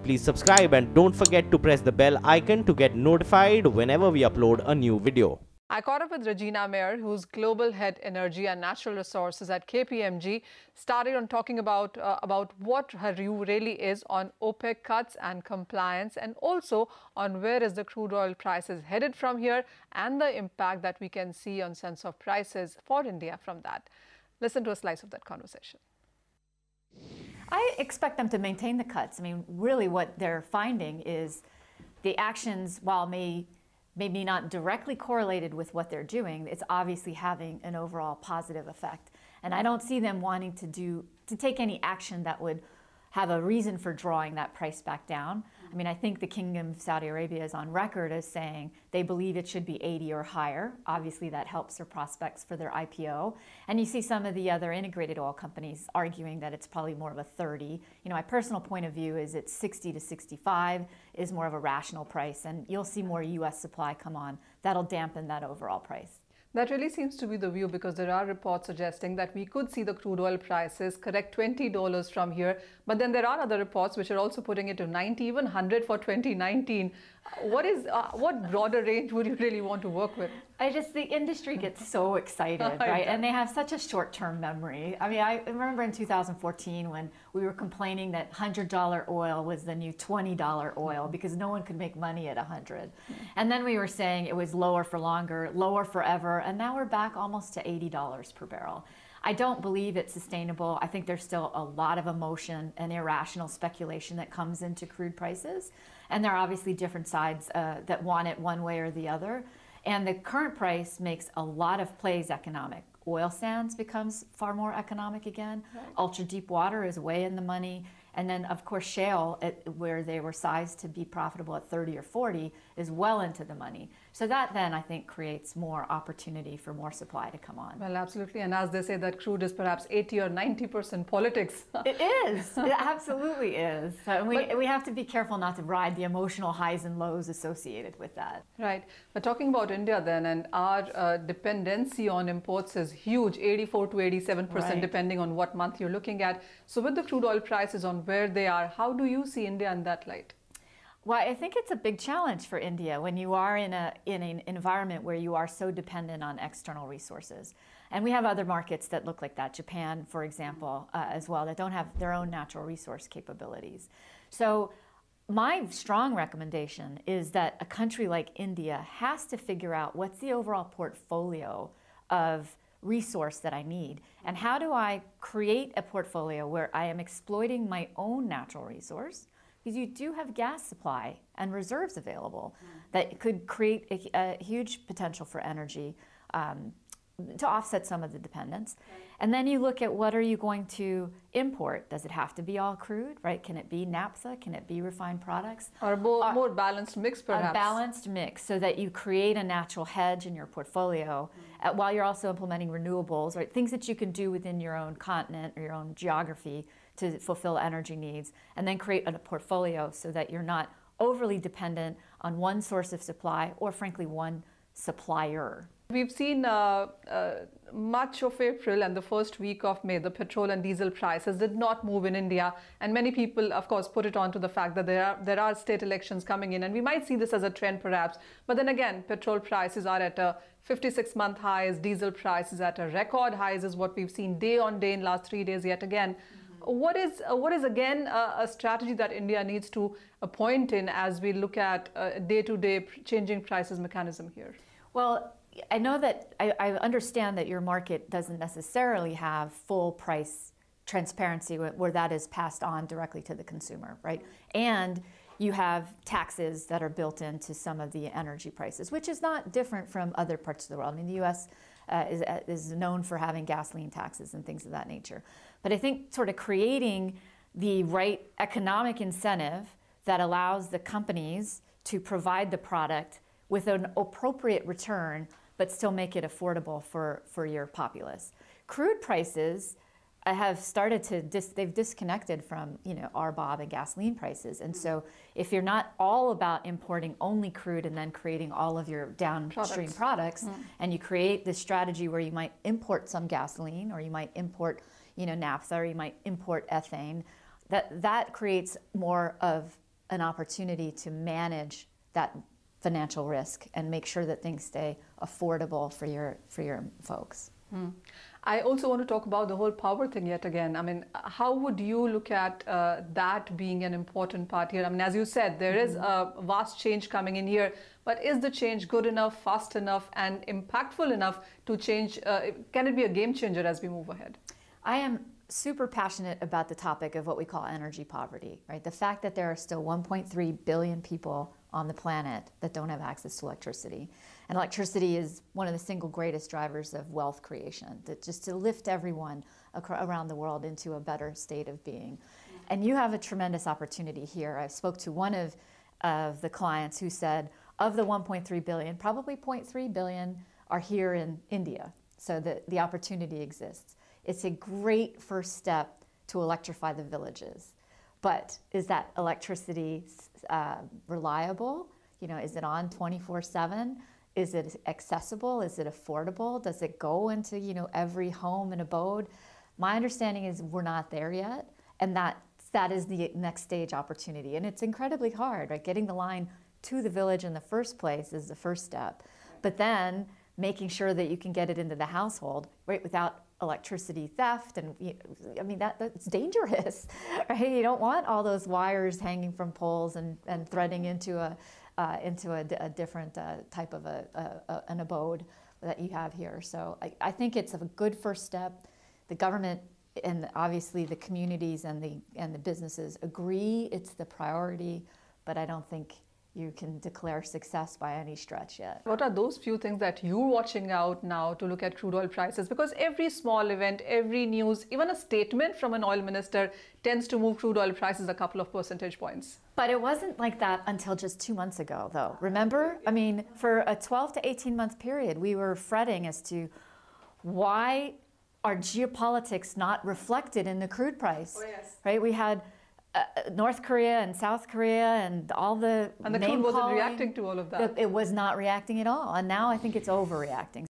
please subscribe and don't forget to press the bell icon to get notified whenever we upload a new video. I caught up with Regina Mayor, who's Global Head Energy and Natural Resources at KPMG, started on talking about what her view really is on OPEC cuts and compliance, and also on where is the crude oil prices headed from here and the impact that we can see on sense of prices for India from that. Listen to a slice of that conversation. I expect them to maintain the cuts. I mean, really what they're finding is the actions, while maybe not directly correlated with what they're doing, it's obviously having an overall positive effect. And I don't see them wanting to take any action that would have a reason for drawing that price back down. I mean, I think the Kingdom of Saudi Arabia is on record as saying they believe it should be 80 or higher. Obviously, that helps their prospects for their IPO. And you see some of the other integrated oil companies arguing that it's probably more of a 30. You know, my personal point of view is it's 60 to 65 is more of a rational price, and you'll see more U.S. supply come on. That'll dampen that overall price. That really seems to be the view, because there are reports suggesting that we could see the crude oil prices correct $20 from here. But then there are other reports which are also putting it to 90, even 100 for 2019. What broader range would you really want to work with? The industry gets so excited, right? And they have such a short-term memory. I mean, I remember in 2014 when we were complaining that $100 oil was the new $20 oil because no one could make money at 100. And then we were saying it was lower for longer, lower forever, and now we're back almost to $80 per barrel. I don't believe it's sustainable. I think there's still a lot of emotion and irrational speculation that comes into crude prices. And there are obviously different sides that want it one way or the other. And the current price makes a lot of plays economic. Oil sands becomes far more economic again. Right. Ultra deep water is way in the money. And then, of course, shale, where they were sized to be profitable at 30 or 40, is well into the money. So that then, I think, creates more opportunity for more supply to come on. Well, absolutely. And as they say, that crude is perhaps 80 or 90% politics. It is. It absolutely is. So we have to be careful not to ride the emotional highs and lows associated with that. Right. But talking about India then, and our dependency on imports is huge, 84 to 87%, right, depending on what month you're looking at. So with the crude oil prices on where they are, how do you see India in that light? Well, I think it's a big challenge for India when you are in an environment where you are so dependent on external resources. And we have other markets that look like that, Japan, for example, as well, that don't have their own natural resource capabilities. So my strong recommendation is that a country like India has to figure out what's the overall portfolio of resource that I need, and how do I create a portfolio where I am exploiting my own natural resource, because you do have gas supply and reserves available that could create a huge potential for energy to offset some of the dependence. Right. And then you look at what are you going to import. Does it have to be all crude, right? Can it be naphtha? Can it be refined products? Or more balanced mix, perhaps? A balanced mix, so that you create a natural hedge in your portfolio while you're also implementing renewables, right? Things that you can do within your own continent or your own geography to fulfill energy needs, and then create a portfolio so that you're not overly dependent on one source of supply or, frankly, one supplier. We've seen much of April and the first week of May, the petrol and diesel prices did not move in India. And many people, of course, put it on to the fact that there are state elections coming in. And we might see this as a trend, perhaps. But then again, petrol prices are at a 56-month highs. Diesel prices at a record highs is what we've seen day on day in last 3 days yet again. What is again a strategy that India needs to point in as we look at day-to-day changing prices mechanism here? Well, I know that I understand that your market doesn't necessarily have full price transparency where that is passed on directly to the consumer, right? And you have taxes that are built into some of the energy prices, which is not different from other parts of the world. I mean, the U.S. is known for having gasoline taxes and things of that nature. But I think sort of creating the right economic incentive that allows the companies to provide the product with an appropriate return, but still make it affordable for your populace. Crude prices have started to, they've disconnected from, RBOB and gasoline prices. And so if you're not all about importing only crude and then creating all of your downstream products and you create this strategy where you might import some gasoline, or you might import, naphtha, or you might import ethane, that creates more of an opportunity to manage that financial risk and make sure that things stay affordable for your folks. I also want to talk about the whole power thing yet again. I mean, how would you look at that being an important part here? I mean, as you said, there is a vast change coming in here, but is the change good enough, fast enough, and impactful enough to change? Can it be a game changer as we move ahead? I am super passionate about the topic of what we call energy poverty, right? The fact that there are still 1.3 billion people on the planet that don't have access to electricity. And electricity is one of the single greatest drivers of wealth creation, that just to lift everyone around the world into a better state of being. And you have a tremendous opportunity here. I spoke to one of the clients who said, of the 1.3 billion, probably 0.3 billion are here in India. So the opportunity exists. It's a great first step to electrify the villages. But is that electricity reliable? You know, is it on 24/7? Is it accessible? Is it affordable? Does it go into, you know, every home and abode? My understanding is we're not there yet, and that is the next stage opportunity. And it's incredibly hard, right? Getting the line to the village in the first place is the first step. But then making sure that you can get it into the household, right, without electricity theft, and I mean that's dangerous, right? You don't want all those wires hanging from poles and threading into a different type of an abode that you have here. So I think it's a good first step. The government and obviously the communities and the businesses agree it's the priority, but I don't think you can declare success by any stretch yet. What are those few things that you're watching out now to look at crude oil prices? Because every small event, every news, even a statement from an oil minister tends to move crude oil prices a couple of percentage points. But it wasn't like that until just 2 months ago, though. Remember? I mean, for a 12 to 18 month period, we were fretting as to why are geopolitics not reflected in the crude price? Oh, yes. Right? We had North Korea and South Korea and all the and the crude wasn't reacting to all of that. It was not reacting at all, and now I think it's overreacting.